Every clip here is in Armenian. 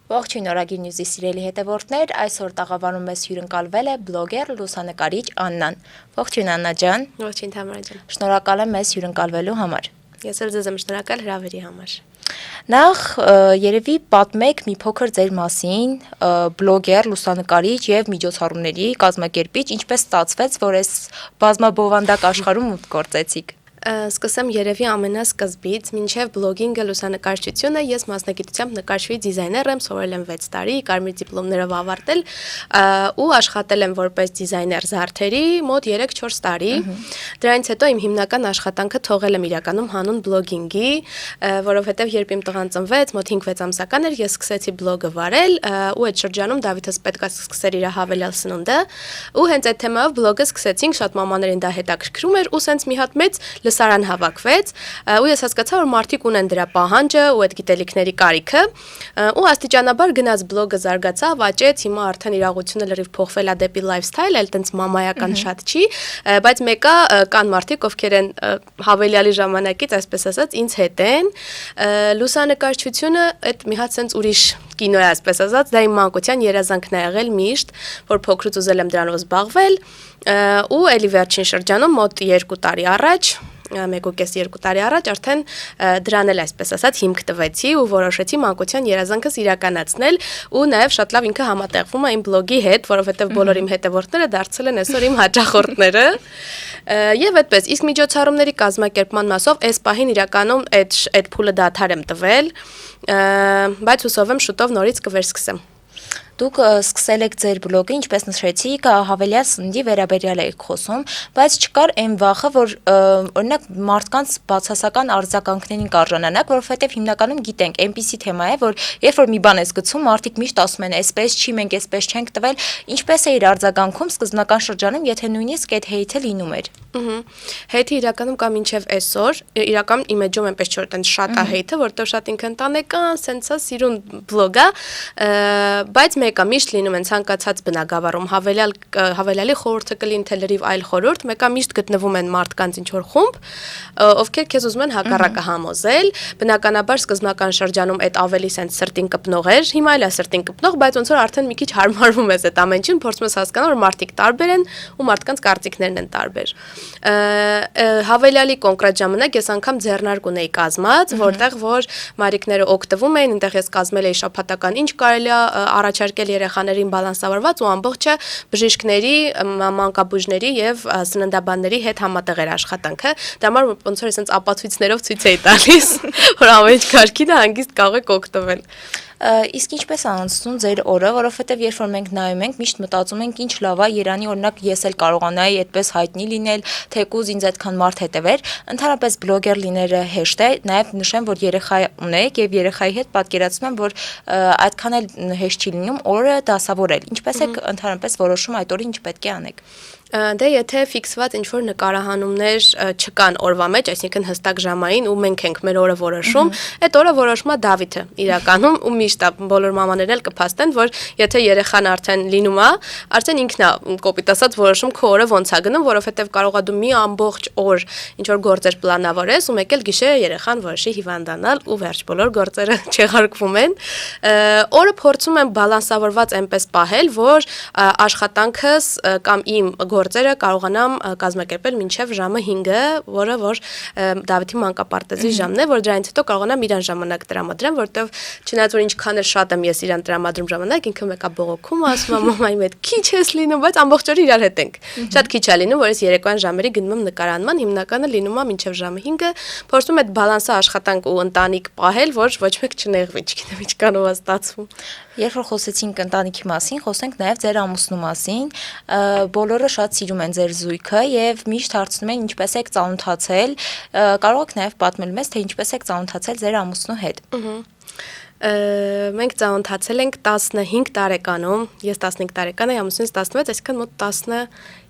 Ողջույն Օրագիր Նյուզի սիրելի հետևորդներ, այսօր տաղավարում մեզ հյուրընկալվել է բլոգեր, լուսանկարիչ Աննան։ Ողջույն Աննա ջան։ Ողջույն Թամարա ջան։ Շնորհակալ եմ մեզ հյուրընկալվելու համար։ Ես էլ ձեզ եմ շնորհակալ հրավերի համար։ Նախ երևի պատմեք մի փոքր ձեր մասին, բլոգեր, լուսանկարիչ եւ միջոցառումների կազմակերպիչ, ինչպես ստացվեց, որ այս բազմաբովանդակ աշխարհում մուտք գործեցիք։ Սկսեմ երևի ամենասկզբից, մինչև բլոգինգը, լուսանկարչությունը, ես մասնագիտությամբ նկարչուհի դիզայներ եմ, սովորել եմ 6 տարի, կարմիր դիպլոմներով ավարտել ու աշխատել եմ որպես դիզայներ զարդերի մոտ 3-4 տարի։ Դրանից հետո իմ հիմնական աշխատանքը թողել եմ իրականում հանուն բլոգինգի, որովհետև երբ իմ տղան ծնվեց, մոտ 5-6 ամսական էր, ես սկսեցի բլոգը վարել ու այդ շրջանում Դավիթս պետք է սկսեր իր հավելյալ սնունդը ու հենց այդ թեմայով բլոգը սկսեցինք, շատ մամաներին դա հետաքրքրում էր ու սենց մի հատ մեծ լսարան հավաքվեց ու ես հասկացա, որ մարդիկ ունեն դրա պահանջը ու այդ գիտելիքների կարիքը ու աստիճանաբար գնաց բլոգը զարգացավ, աճեց, հիմա արդեն իրողությունը լրիվ փոխվել է դեպի լայֆսթայլ, այլ տենց մամայական շատ չի, բայց մեկը կան մարդիկ, ովքեր են հավելյալի ժամանակից, այսպես ասած, ինձ հետ են, լուսանկարչությունը այդ մի հատ սենց ուրիշ կինո է, այսպես ասած, դա իմ մանկության երազանքն է եղել միշտ, որ փոքրուց ուզել եմ դրանով զբաղվել ու էլի վերջին շրջանում մոտ 2 տարի առաջ 1.5-2 տարի առաջ արդեն դրան էլ այսպես ասած հիմք տվեցի ու որոշեցի մանկության երազանքս իրականացնել ու նաև շատ լավ ինքը համատեղվում է իմ բլոգի հետ, որովհետև բոլոր իմ հետևորդները դարձել են այսօր իմ հաճախորդները եւ այդպես իսկ միջոցառումների կազմակերպման մասով այս պահին իրականում այդ փուլը դադար եմ տվել, բայց հուսով եմ շուտով նորից կվերսկսեմ։ Դուք սկսել եք ձեր բլոգը, ինչպես նշեցիք, հավելյալ սննդի վերաբերյալ եք խոսում, բայց չկար այն վախը, որ օրինակ մարդկանց բացասական արձագանքներին կարժանանաք, որովհետև հիմնականում գիտենք, այնպիսի թեմա է, որ երբ որ մի բան ես գցում, մարդիկ միշտ ասում են, այսպես չի, մենք այսպես չենք տվել, ինչպես է իր արձագանքում սկզբնական շրջանում, եթե նույնիսկ այդ հեյթը լինում էր։ Հեյթը իրականում կա մինչև այսօր, իրականում իմ էջում այնպես չէ որ տենց շատ է հեյթը, որտեղ շատ ինքնընտանեկան, սենսա սիրուն բլոգ է, բայց մեկը միշտ լինում են ցանկացած բնակավարում, հավելյալի խորհուրդը կլինի թե լրիվ այլ խորհուրդ, մեկը միշտ գտնվում են մարդկանց ինչ որ խումբ, ովքեր քեզ ուզում են հակառակը համոզել, բնականաբար սկզբնական շրջանում այդ ավելի սենց սրտին կպնող էր, հիմա էլ է սրտին կպնող, բայց ոնց որ արդեն մի քիչ հարմարվում ես այդ ամեն ինչին, փորձում ես հասկանալ, որ մարդիկ տարբեր են ու մարդկանց կարծիքներն են տարբեր։ Հավելյալի կոնկրետ ժամանակ ես անգամ ձեռնարկ ունեի կազմած, որտեղ որ մարիկները օգտվում էին, այնտեղ ես կազմել էի շաբաթական ինչ կարելի է առաջարկել երեխաներին բալանսավորված ու ամբողջը բժիշկների, մանկաբույժների եւ սննդաբանների հետ համատեղ էր աշխատանքը։ Դա համար ոնց որ այսպես ապացույցներով ցույց էի տալիս, որ ամեն ինչ կարգին է, հանգիստ կարող եք օգտվել։ Իսկ ինչպես է անցնում ձեր օրը, որովհետև երբ որ մենք նայում ենք, միշտ մտածում ենք ինչ լավ է, Երանի օրինակ ես էլ կարողանայի այդպես հայտնի լինել, թեկուզ ինձ այդքան մարդ հետևեր, ընդհանրապես բլոգեր լինելը հեշտ է, նաև նշեմ, որ երեխա ունեք եւ երեխայի հետ պատկերացնում եմ, որ այդքան էլ հեշտ չի լինում օրը դասավորել։ Ինչպես եք ընդհանրապես որոշում այդ օրը ինչ պետք է անեք։ Դե եթե ֆիքսված ինչ-որ նկարահանումներ չկան օրվա մեջ, այսինքն հստակ ժամային ու մենք ենք մեր օրը որոշում, այդ օրը որոշում է Դավիթը իրականում ու միշտ բոլոր մամաներն էլ կփաստեն, որ եթե երեխան արդեն լինում է, արդեն ինքն է կոպիտ ասած որոշում քո օրը ոնց է գնում, որովհետև կարող է դու մի ամբողջ օր ինչ-որ գործեր պլանավորես ու մեկ էլ գիշերը երեխան որոշի հիվանդանալ ու վերջ բոլոր գործերը չեղարկվում են։ Օրը փորձում եմ բալանսավորված այնպես պահել, որ աշխատանքս կամ իմ գործերը կարողանամ կազմակերպել մինչև ժամը 5-ը, որը որ Դավիթի մանկապարտեզի ժամն է, որ դրանից հետո կարողանամ իրան ժամանակ տրամադրեմ, որտեվ չնայած որ ինչքան էլ շատ եմ ես իրան տրամադրում ժամանակ, ինքը մեկա բողոքում, ասում է մամայի հետ քիչ ես լինում, բայց ամբողջ օրը իրար հետ ենք։ Շատ քիչ է լինում, որ ես երեկոյան ժամերի գնում եմ նկարանման, հիմնականը լինում է մինչև ժամը 5-ը, փորձում եմ այդ բալանսը աշխատանք ու ընտանիք պահել, որ ոչ մեկ չնեղվի, չգիտեմ ինչքանով է ստացվում։ Երբ որ խոսեցինք ընտանիքի մասին, խոսենք նաև ձեր ամուսնու մասին։ Բոլորը շատ սիրում են ձեր զույգը եւ միշտ հարցնում են ինչպես եք ծանոթացել։ Կարող եք նաև պատմել մեզ, թե ինչպես եք ծանոթացել ձեր ամուսնու հետ։ Մենք ծանոթացել ենք 15 տարեկանում, ես 15 տարեկան եմ, ամուսինս 16, այսինքն մոտ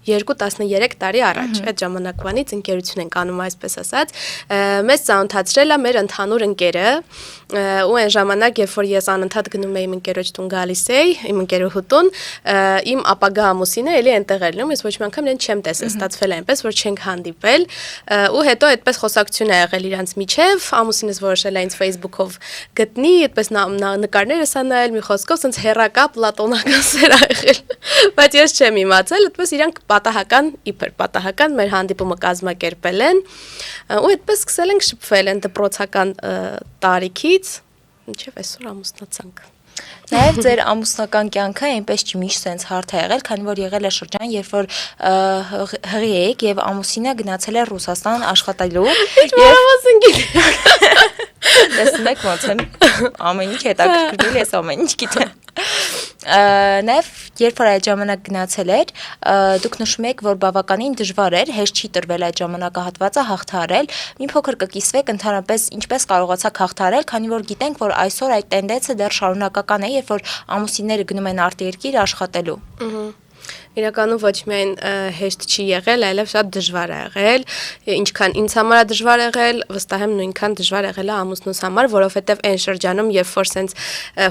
13 տարի առաջ այդ ժամանակվանից ընկերություն ենք անում այսպես ասած մեզ ծանոթացրել է մեր ընդհանուր ընկերը ու այն ժամանակ երբ որ ես անընդհատ գնում էի իմ ընկերոջ տուն գալիս էի իմ ընկերուհուտուն իմ ապագա ամուսինը էլի այնտեղ էր լինում ես ոչ մի անգամ իրեն չեմ տեսել ստացվել է այնպես որ չենք հանդիպել ու հետո այդպես խոսակցություն է եղել իրանց միջև ամուսինս որոշել է ինձ Facebook-ով գտնի այդպես նկարներս ա նայել մի խոսքով sense հերակա պլատոնական սեր ա եղել բայց ես չեմ իմացել այդպես իրանք պատահական իբր պատահական մեր հանդիպումը կազմակերպել են ու այդպես սկսել ենք շփվել են դպրոցական տարիքից մինչև այսօր ամուսնացանք Նաև ձեր ամուսնական կյանքը այնպես չի միշտ sense հարթ է եղել, քանի որ եղել է շրջան, երբ որ հղի եք եւ ամուսինը գնացել է Ռուսաստան աշխատելու Տեսնում եք ոնց եմ ամեն ինչ հետաքրքրել ես ամեն ինչ գիտեմ Նաև երբ որ այդ ժամանակ գնացել էր դուք նշում եք որ բավականին դժվար էր հեշտ չի տրվել այդ ժամանակահատվածը հաղթահարել մի փոքր կկիսվեք ընդհանրապես ինչպես կարողացաք հաղթահարել քանի որ գիտենք որ այսօր այդ տենդենսը դեռ շարունակական է երբ որ ամուսինները գնում են արտերկիր աշխատելու Իրականում ոչ միայն հեշտ չի եղել, այլև շատ դժվար է եղել, ինչքան ինձ համար է դժվար եղել, վստահ եմ նույնքան դժվար եղել է ամուսնուս համար, որովհետև այն շրջանում, երբ որ սենց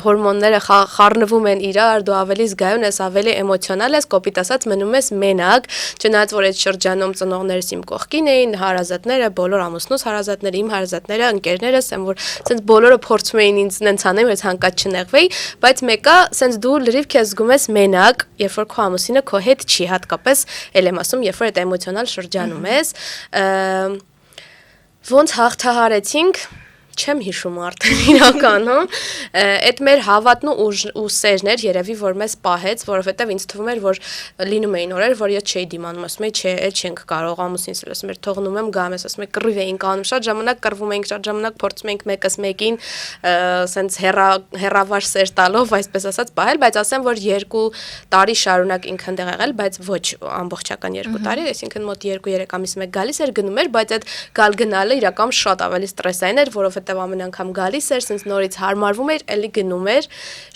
հորմոնները խառնվում են իրար, դու ավելի զգայուն ես, ավելի էմոցիոնալ ես, կոպիտ ասած մնում ես մենակ, չնայած որ այդ շրջանում ծնողներս իմ կողքին էին, հարազատները, բոլոր ամուսնուս հարազատները, իմ հարազատները, ընկերներս, եմ որ սենց բոլորը փորձում էին ինձ նենց անեն, ես հանկած չնեղվեի, բայց մեկը սենց դու լրիվ քեզ զգում ես մենակ, երբ որ քո ամուսինը քո հետ չի հատկապես էլ եմ ասում երբ որ այդ էմոցիոնալ շրջանում ես ոնց հաղթահարեցինք չեմ հիշում արդեն իրականում այդ մեր հավատն ու սերն էր երևի որ մեզ պահեց որովհետև ինձ թվում էր որ լինում էին օրեր որ ես չէի դիմանում ասում էի չէ այդ չենք կարող ամուսինս էլ ասում էր թողնում եմ գամ ես ասում եք կռիվ էինք անում շատ ժամանակ կռվում էինք շատ ժամանակ փորձում էինք մեկս մեկին սենց հերավար սեր տալով այսպես ասած պահել բայց ասեմ որ 2 տարի շարունակ ինքն այնտեղ եղել բայց ոչ ամբողջական 2 տարի այսինքն մոտ 2-3 ամիս մեկ գալիս էր գնում էր բայց այդ գալ գնալը իրական շատ ավելի ստրեսային էր որովհետև ամեն անգամ գալիս էր, sense նորից հարմարվում էր, էլի գնում էր,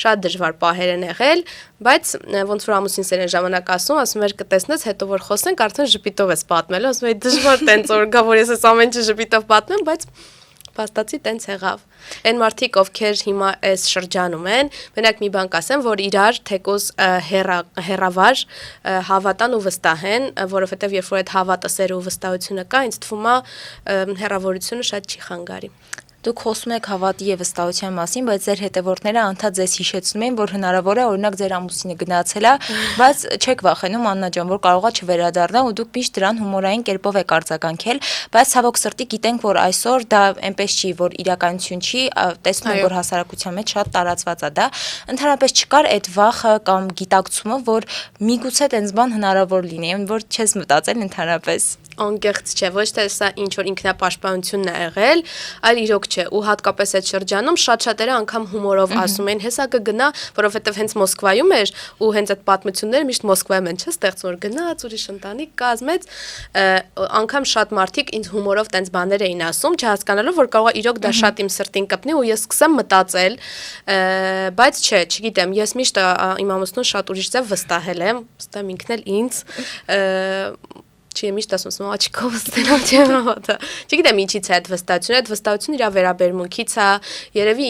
շատ դժվար պահեր են եղել, բայց ոնց որ ամուսինս էր ժամանակ ասում էր կտեսնես, հետո որ խոսենք, արդեն ժպիտով ես պատմել, ասում էի դժվար տենց որ գա որ ես այս ամեն ինչը ժպիտով պատմեմ, բայց փաստացի տենց եղավ։ Այն մարդիկ, ովքեր հիմա այս շրջանում են, մենակ մի բան կասեմ, որ իրար թեկոս հերավար հավատան ու վստահեն, որովհետև երբ որ այդ հավատը սերը ու վստահությունը կա, ինձ թվում է հերավորությունը շատ չի խանգարի։ Դուք խոսում եք հավատի եւ վստահության մասին, բայց ձեր հետևորդները անդադ ձեզ հիշեցնում են, որ հնարավոր է օրինակ ձեր ամուսինը գնացել է, բայց չեք վախենում Աննա ջան, որ կարողա չվերադառնա ու դուք միշտ դրան հումորային կերպով եք արձագանքել, բայց ցավոք սրտի գիտենք, որ այսօր դա այնպես չի, որ իրականություն չի, տեսնում ենք, որ հասարակության մեջ շատ տարածված է դա, ընդհանրապես չկար այդ վախը կամ գիտակցումը, որ միգուցե տենց բան հնարավոր լինի, որ չես մտածել ընդհանրապես անկեղծ չէ, ոչ թե սա ինչ որ ինքնապաշտպանությունն է եղել, այլ իրոք չէ, ու հատկապես այդ շրջանում շատ-շատերը անգամ հումորով ասում են, հեսա կգնա, որովհետև հենց Մոսկվայում էր ու հենց այդ պատմությունները միշտ Մոսկվայում են, չէ՞, ստեղծում որ գնաց, ուրիշ ընտանիք կազմեց, անգամ շատ մարդիկ ինձ հումորով տենց բաներ էին ասում, չհասկանալով որ կարող է իրոք դա շատ իմ սրտին կպնի ու ես սկսեմ մտածել, բայց չէ, չգիտեմ, ես միշտ իմ ամուսնուն շատ ուրիշ ձև վստահել եմ, վստահեմ ինքն էլ ինձ Չի միշտ ասում աչքով ստենամ չեմ հավատա։ Չգիտեմ ինչից է այդ վստահությունը իր վերաբերմունքից է, երևի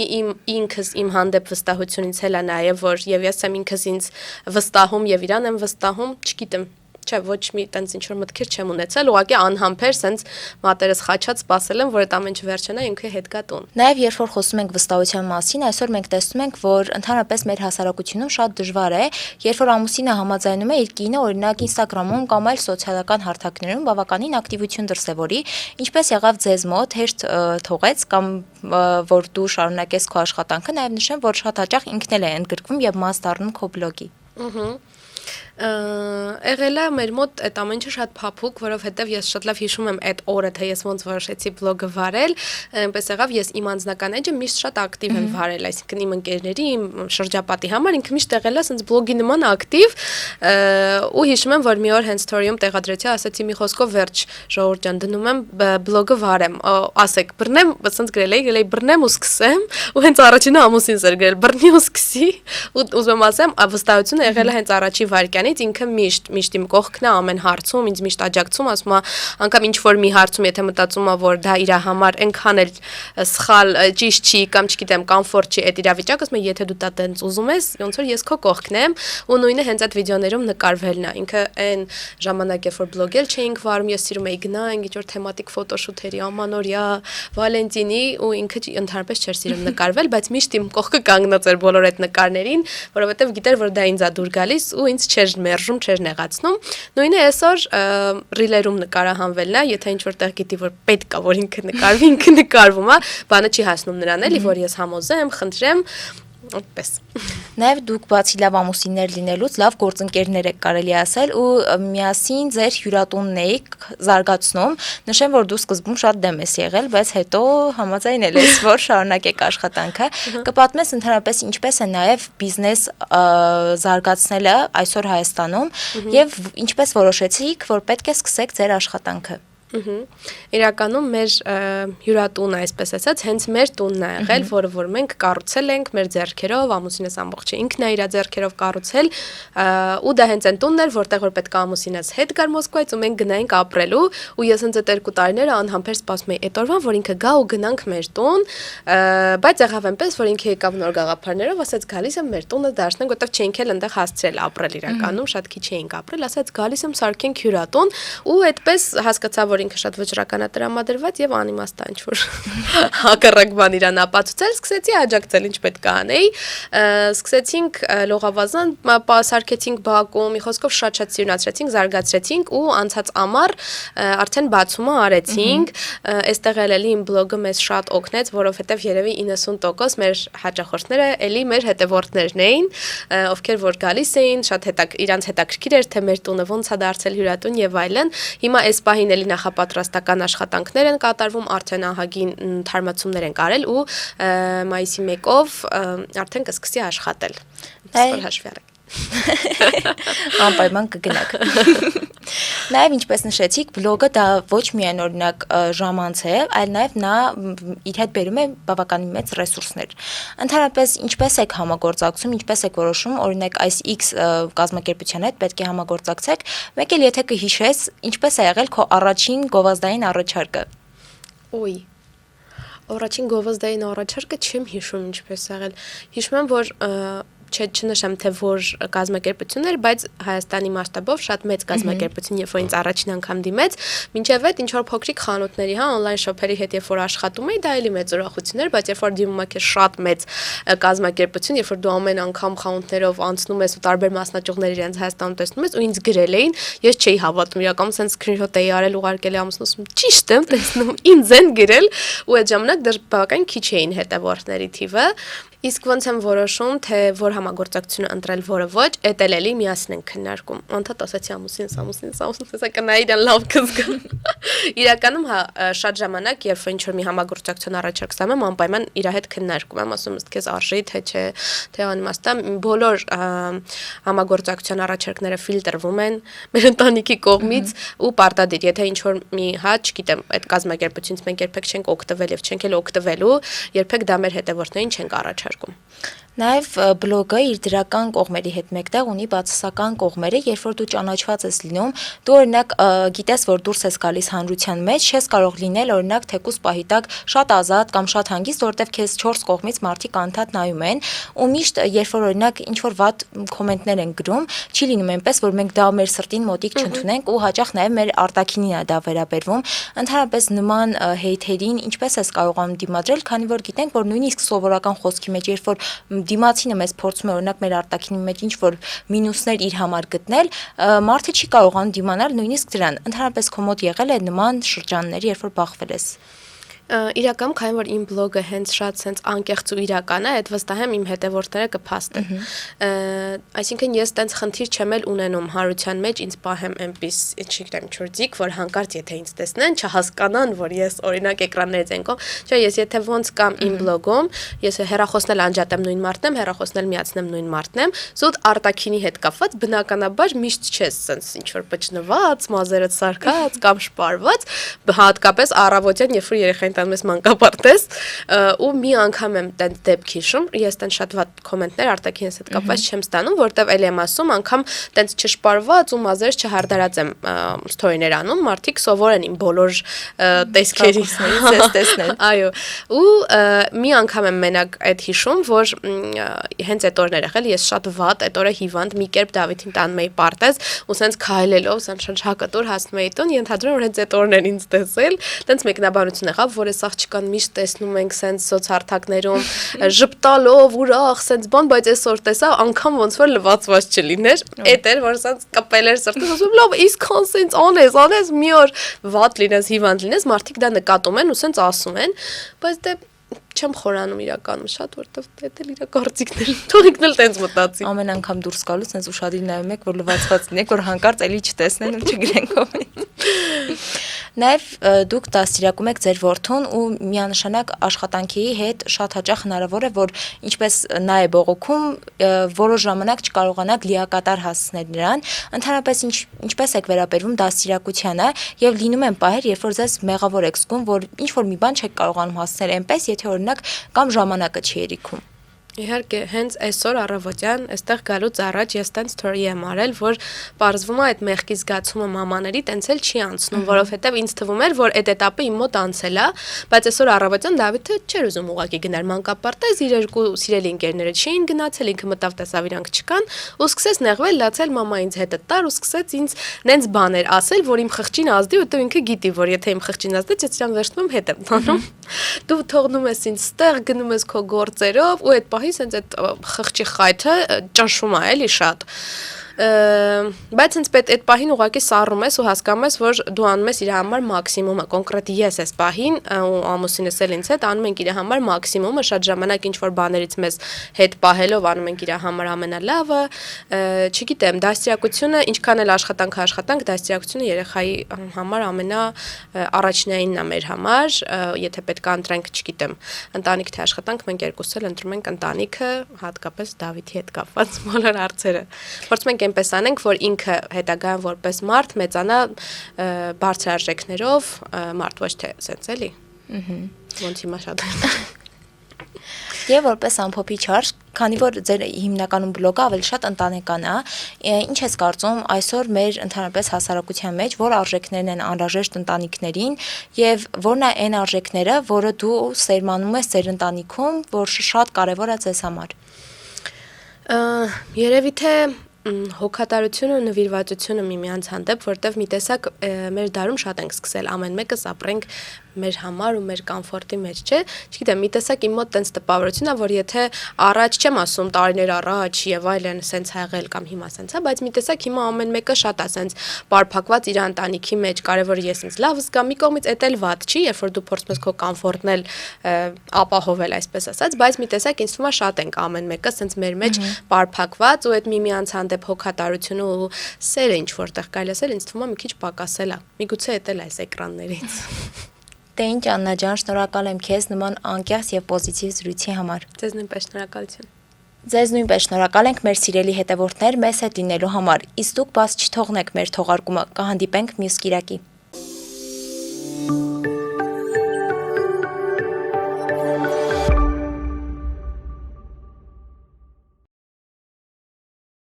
ինքս իմ հանդեպ վստահությունից էլ է նաև որ եւ ես եմ ինքս ինձ վստահում եւ իրան եմ վստահում, չգիտեմ։ Չէ, ոչ մի տենց ինչ որ մտքեր չեմ ունեցել, ուղղակի անհամբեր սենց մատերս խաչած սпасել եմ, որ այդ ամեն ինչը վերջանա ինքը հետ գա տուն։ Նաև երբ որ խոսում ենք վստահության մասին, այսօր մենք տեսնում ենք, որ ընդհանրապես մեր հասարակությունում շատ դժվար է, երբ որ ամուսինը համաձայնում է իր կինը օրինակ Instagram-ում կամ այլ սոցիալական հարթակներում բավականին ակտիվություն դրսևորի, ինչպես եղավ ձեզ մոտ, հերթ թողեց կամ որ դու շարունակես քո աշխատանքը, նաև նշեմ, որ շատ հաճախ ինքն էլ է ընդգրկվում եւ մաս դառնում քո բլոգի։ Եղել է մեր մոտ այդ ամեն ինչը շատ փափուկ, որովհետև ես շատ լավ հիշում եմ այդ օրը, թե ես ոնց որոշեցի բլոգը վարել, այնպես եղավ ես իմ անձնական էջը միշտ շատ ակտիվ եմ վարել, այսինքն իմ ընկերների, իմ շրջապատի համար ինքը միշտ եղել է ասենց բլոգի նման ակտիվ, ու հիշում եմ, որ մի օր հենց story-ում տեղադրեցի, ասացի մի խոսքով վերջ ժողովուրդ ջան, դնում եմ բլոգը վարեմ, ասեք, բռնեմ, ասենց գրել էի բռնեմ ու սկսեմ, ու հենց առաջինը ամուսինս էր գրել, բռնի ու սկսի, ու ուզում եմ ասեմ, վստահությունը եղել է հենց առաջի վայրկյանի բանից, ինքը միշտ իմ կողքն է ամեն հարցում, ինձ միշտ աջակցում, ասում է, անգամ ինչ որ մի հարցում, եթե մտածում է, որ դա իր համար այնքան էլ սխալ, ճիշտ չի կամ չգիտեմ, կոմֆորտ չի այդ իրավիճակը, ասում է, եթե դու դա տենց ուզում ես, ոնց որ ես քո կողքն եմ, ու նույնը հենց այդ վիդեոներում նկարվելն է։ Ինքը այն ժամանակ, երբ որ բլոգել չէինք վարում, ես սիրում էի գնալ, ինչ որ թեմատիկ ֆոտոշութերի, ամանորյա, Վալենտինի, ու ինքը ընդհանրապես չէր սիրում նկարվել, բայց միշտ իմ կողքը կանգնած էր բոլոր այդ նկարներին, որովհետև գիտեր, որ դա ինձ է դուր գալիս ու ինձ չէր մերժում, չէր նեղացնում։ Նույնը այսօր ռիլերում նկարահանվելն է, եթե ինչ որտեղ գիտի, որ պետք է, որ ինքը նկարվի, ինքը նկարվում է, բանը չի հասնում նրան էլի, որ ես համոզեմ, խնդրեմ, այդպես։ Նաև դուք բացի լավ ամուսիններ լինելուց լավ գործընկերներ եք կարելի ասել ու միասին ձեր հյուրատունն եք զարգացնում։ Նշեմ, որ դու սկզբում շատ դեմ ես եղել, բայց հետո համաձայնել ես, որ շարունակեք աշխատանքը։ Կպատմես ընդհանրապես ինչպես է նաև բիզնես զարգացնելը այսօր Հայաստանում եւ ինչպես որոշեցիք, որ պետք է սկսեք ձեր աշխատանքը։ Իրականում մեր հյուրատունը, այսպես ասած, հենց մեր տունն է եղել, որը որ մենք կառուցել ենք մեր ձեռքերով, ամուսինս ամբողջը ինքն է իր ձեռքերով կառուցել, ու դա հենց այն տունն էր, որտեղ որ պետք է ամուսինս հետ գար Մոսկվայից ու մենք գնայինք ապրելու, ու ես հենց այդ 2 տարիները անհամբեր սպասում էի այդ օրվան, որ ինքը գա ու գնանք մեր տուն, բայց եղավ այնպես, որ ինքը եկավ նոր գաղափարներով, ասաց գալիս եմ մեր տունը դարձնենք, որտեղ չէինք էլ այնտեղ հասցրել ապրել իրականում, շատ քիչ էինք ապրել, ասաց գալիս եմ սարքենք հյուրատուն, ու այդպես հասկացա, որ ինքը շատ վճռական է տրամադրված եւ անիմաստ է ինչ որ հակառակ բան իրան ապացուցել, սկսեցի աջակցել ինչ պետք է անեի, սկսեցինք լողավազան, սարքեցինք բակում, մի խոսքով շատ սիրունացրեցինք, զարգացրեցինք ու անցած ամառ արդեն բացումը արեցինք, այստեղ էլի իմ բլոգը մեզ շատ օգնեց, որովհետեւ երևի 90% մեր հաճախորդները էլի մեր հետևորդներն էին, ովքեր որ գալիս էին, շատ իրանց հետաքրքիր էր թե մեր տունը ոնց է դարձել հյուրատուն եւ այլն։ Հիմա այս պահին էլի նախապատրաստական աշխատանքներ են կատարվում, արդեն ահագին թարմացումներ են կարել ու մայիսի 1-ով արդեն կսկսի աշխատել։ Այսօր հաշվի առեք։ Անպայման կգնաք։ Նաև ինչպես նշեցիք, բլոգը դա ոչ միայն օրինակ ժամանց է, այլ նաև նա իր հետ բերում է բավականին մեծ ռեսուրսներ։ Ընդհանրապես ինչպես եք համագործակցում, ինչպես եք որոշում, օրինակ այս X կազմակերպության հետ պետք է համագործակցեք, մեկ էլ եթե կհիշես, ինչպես է եղել քո առաջին գովազդային առաջարկը։ Ոյ։ Առաջին գովազդային առաջարկը չեմ հիշում ինչպես եղել։ Հիշում եմ, որ չնշեմ թե որ կազմակերպություններ, բայց Հայաստանի մասշտաբով շատ մեծ կազմակերպություն, երբ որ ինձ առաջին անգամ դիմեց, մինչև այդ ինչ որ փոքրիկ խանութների, on-line shop-երի հետ երբ որ աշխատում էի, դա էլի մեծ ուրախություն էր, բայց երբ որ դիմում եք շատ մեծ կազմակերպություն, երբ որ դու ամեն անգամ խանութներով անցնում ես ու տարբեր մասնաճյուղներ իրենց Հայաստանում տեսնում ես ու ինձ գրել էին, ես չէի հավատում, իրականում sense screenshot էի արել ուղարկել ամուսնուս, ճիշտ եմ տեսնում, ինձ են գրել ու այդ ժամանակ դեռ բավական քիչ էին հետևորդների թիվը։ Իսկ ոնց եմ որոշում, թե որ համագործակցությունը ընտրել, որը ոչ, էդ էլի միասին ենք քննարկում։ Անդադ ասացի ամուսինս, հեսա կնայի իրան լավ կզգա։ Իրականում հա շատ ժամանակ, երբ ինչ որ մի համագործակցություն առաջարկ ստանում եմ, անպայման իր հետ քննարկում եմ, ասում եմ, քեզ արժի, թե չէ, թե անիմաստ է։ Բոլոր համագործակցության առաջարկները ֆիլտրվում են մեր ընտանիքի կողմից ու պարտադիր, եթե ինչ որ մի հա, չգիտեմ, այդ կազմակերպությունից մենք երբեք չենք օգտվել եւ չենք էլ օգտվելու, երբեք դա մեր հետևորդներին չենք առաջարկում։ Նաև բլոգը իր դրական կողմերի հետ մեկտեղ ունի բացասական կողմերը, երբ որ դու ճանաչված ես լինում, դու օրինակ գիտես, որ դուրս ես գալիս հանրության մեջ, չես կարող լինել օրինակ թեկուզ պահի տակ շատ ազատ կամ շատ հանգիստ, որտեղ քեզ 4 կողմից մարդիկ անդադ նայում են, ու միշտ երբ որ օրինակ ինչ որ վատ կոմենտներ են գրում, չի լինում այնպես, որ մենք դա մեր սրտին մոտիկ չընդունենք ու հաճախ նաև մեր արտաքինին է դա վերաբերվում։ Ընդհանրապես նման հեյթերին ինչպես ես կարողանում դիմադրել, քանի որ գիտենք, որ նույնիսկ սովորական խոսքի մեջ, երբ որ դիմացինը մեզ փորձում է օրինակ մեր արտաքինի մեջ ինչ որ մինուսներ իր համար գտնել, մարդը չի կարողանում դիմանալ նույնիսկ դրան։ Ընդհանրապես քո մոտ եղել է նման շրջաններ, երբ որ բախվել ես։ Իրական, քանի որ իմ բլոգը հենց շատ sense անկեղծ ու իրական է, այդ վստահ եմ իմ հետևորդները կփաստեն։ Այսինքն ես տենց խնդիր չեմ էլ ունենում հարության մեջ ինձ պահեմ այնպես, չգիտեմ, չորձիկ, որ հանկարծ եթե ինձ տեսնեն, չհասկանան, որ ես օրինակ էկրաններից ենքով, չէ, ես եթե ոնց կամ իմ բլոգում, ես հեռախոսնել անջատեմ նույն մարդն եմ, հեռախոսնել միացնեմ նույն մարդն եմ, զուտ արտաքինի հետ կապված բնականաբար միշտ չես sense ինչ որ բջնված, մազերդ սարկած կամ շպարված, հատկապես առավոտյան, երբ որ երեխային տան մեզ մանկապարտեզ ու մի անգամ եմ տենց դեպք հիշում, ես տենց շատ վատ կոմենտներ արտաքինս հետ կապված չեմ ստանում, որտեվ էլի եմ ասում, անգամ տենց չշպարված ու մազերս չհարդարած եմ սթորիներ անում, մարդիկ սովոր են իմ բոլոր տեսքերից տեսնել։ Այո, ու մի անգամ եմ մենակ այդ հիշում, որ հենց այդ օրն էր եղել, ես շատ վատ, այդ օրը հիվանդ մի կերպ Դավիթին տանում էի պարտեզ, ու սենց քայլելով, սենց շնչակտոր հասնում էի տուն, ենթադրում որ հենց այդ օրն էր ինձ տեսել, տենց մեկնաբանություն եղավ, որ այս աղջկան միշտ տեսնում ենք սենց սոցհարթակներում, ժպտալով, ուրախ, սենց բան, բայց այսօր տեսա, անգամ ոնց որ լվացված չլիներ, այդ էր, որ սենց կպել էր սրտից, ասում լավ, իսկան սենց անես, մի օր վատ լինես, հիվանդ լինես, մարդիկ դա նկատում են ու սենց ասում են, բայց դե չեմ խորանում իրականում շատ, որտեվ դա էլ իր գործիքներ, թողիկն էլ տենց մտածի։ Ամեն անգամ դուրս գալուց sense ուշադիր նայում եք, որ լվացված լինեք, որ հանկարծ էլի չտեսնեն ու չգրեն կոմենտ։ Նաև դուք դաստիարակում եք ձեր որդուն ու միանշանակ աշխատանքի հետ շատ հաճախ հնարավոր է, որ ինչպես նա է բողոքում, որոշ ժամանակ չկարողանաք լիակատար հասցնել նրան, ընդհանրապես ինչպես եք վերաբերվում դաստիարակությանը եւ լինում են պահեր, երբ որ ձեզ մեղավոր եք զգում, որ ինչ որ մի բան չեք կարողանում հասցնել այնպես, եթե օրինակ կամ ժամանակը չի երիքում։ Իհարկե, հենց այսօր առավոտյան այստեղ գալուց առաջ ես տենց story եմ արել, որ պարզվում է այդ մեղքի զգացումը մամաների տենց էլ չի անցնում, որովհետև ինձ թվում էր, որ այդ этаպը իմ մոտ անցել է, բայց այսօր առավոտյան Դավիթը չէր ուզում ուղակի գնալ մանկապարտեզ, իր երկու սիրելի ընկերները չէին գնացել, ինքը մտավ տեսավ իրանք չկան, ու սկսեց նեղվել, լացել մամա ինձ հետը տար ու սկսեց ինձ նենց բաներ ասել, որ իմ խղճին ազդի, որտեղ ինքը գիտի, որ եթե իմ խղճին ազդեց, ես իրան վերջնում հետ եմ տանում։ Դու թողնում ես ինձ ստեղ, գնում ես քո գործերով ու այդ պահի sense այդ խղճի խայթը ճնշում է էլի շատ բայց ինձ այդ պահին ուղղակի սառում ես ու հասկանում ես որ դու անում ես իր համար մաքսիմումը կոնկրետ ես այս պահին ու ամուսինս էլ ինձ հետ անում ենք իր համար մաքսիմումը շատ ժամանակ ինչ որ բաներից մեզ հետ պահելով անում ենք իր համար ամենալավը չգիտեմ դաստիարակությունը ինչքան էլ աշխատանք դաստիարակությունը երեխայի համար ամենա առաջնայինն է մեր համար եթե պետք է ընտրենք չգիտեմ ընտանիք թե աշխատանք մենք երկուսս էլ ընտրում ենք ընտանիքը հատկապես Դավիթի հետ կապված բոլոր հարցերը փորձում ենք այնպես անենք, որ ինքը հետագայում որպես մարդ մեծանա բարձր արժեքներով, մարդ ոչ թե սենց էլի։ Ոնց հիմա շատ Եվ որպես ամփոփիչ հարց, քանի որ ձեր հիմնականում բլոգը ավելի շատ ընտանեկան է, ինչ ես կարծում այսօր մեր ընդհանրապես հասարակության մեջ, որ արժեքներն են անհրաժեշտ ընտանիքներին եւ որն է այն արժեքները, որը դու սերմանում ես ձեր ընտանիքում, որ շատ կարեւոր է ձեզ համար։ Երևի թե հոգատարությունը ու նվիրվածությունը միմյանց հանդեպ, որտեվ մի տեսակ մեր դարում շատ ենք սկսել ամեն մեկս ապրենք մեր համար ու մեր կոմֆորտի մեջ, չէ՞։ Չգիտեմ, մի տեսակ իմ մոտ տենց տպավորություն է, որ եթե առաջ չեմ ասում տարիներ առաջ եւ այլն սենց եղել կամ հիմա սենց է, բայց մի տեսակ հիմա ամեն մեկը շատ է սենց բարփակված իր ընտանիքի մեջ, կարևորը ես ինձ լավ զգամ, մի կողմից էդ էլ վատ չի, երբ որ դու փորձում ես քո կոմֆորտն էլ ապահովել, այսպես ասած, բայց մի տեսակ ինձ թվում է շատ ենք ամեն մեկը սենց մեր մեջ բարփակված ու այդ միմյանց հանդեպ հոգատարությունը ու սերը ինչ որտեղ կարելի ասել, ինձ թվում է մի քիչ պակասել է։ Միգուցե էդ էլ այս էկրաններից։ Դե ինչ Աննա ջան, շնորհակալ եմ քեզ նման անկեղծ եւ պոզիտիվ զրույցի համար։ Ձեզ նույնպես շնորհակալություն։ Ձեզ նույնպես շնորհակալ ենք մեր սիրելի հետևորդներ մեզ հետ լինելու համար։ Իսկ դուք բաց չթողնեք մեր թողարկումը, կհանդիպենք մյուս կիրակի։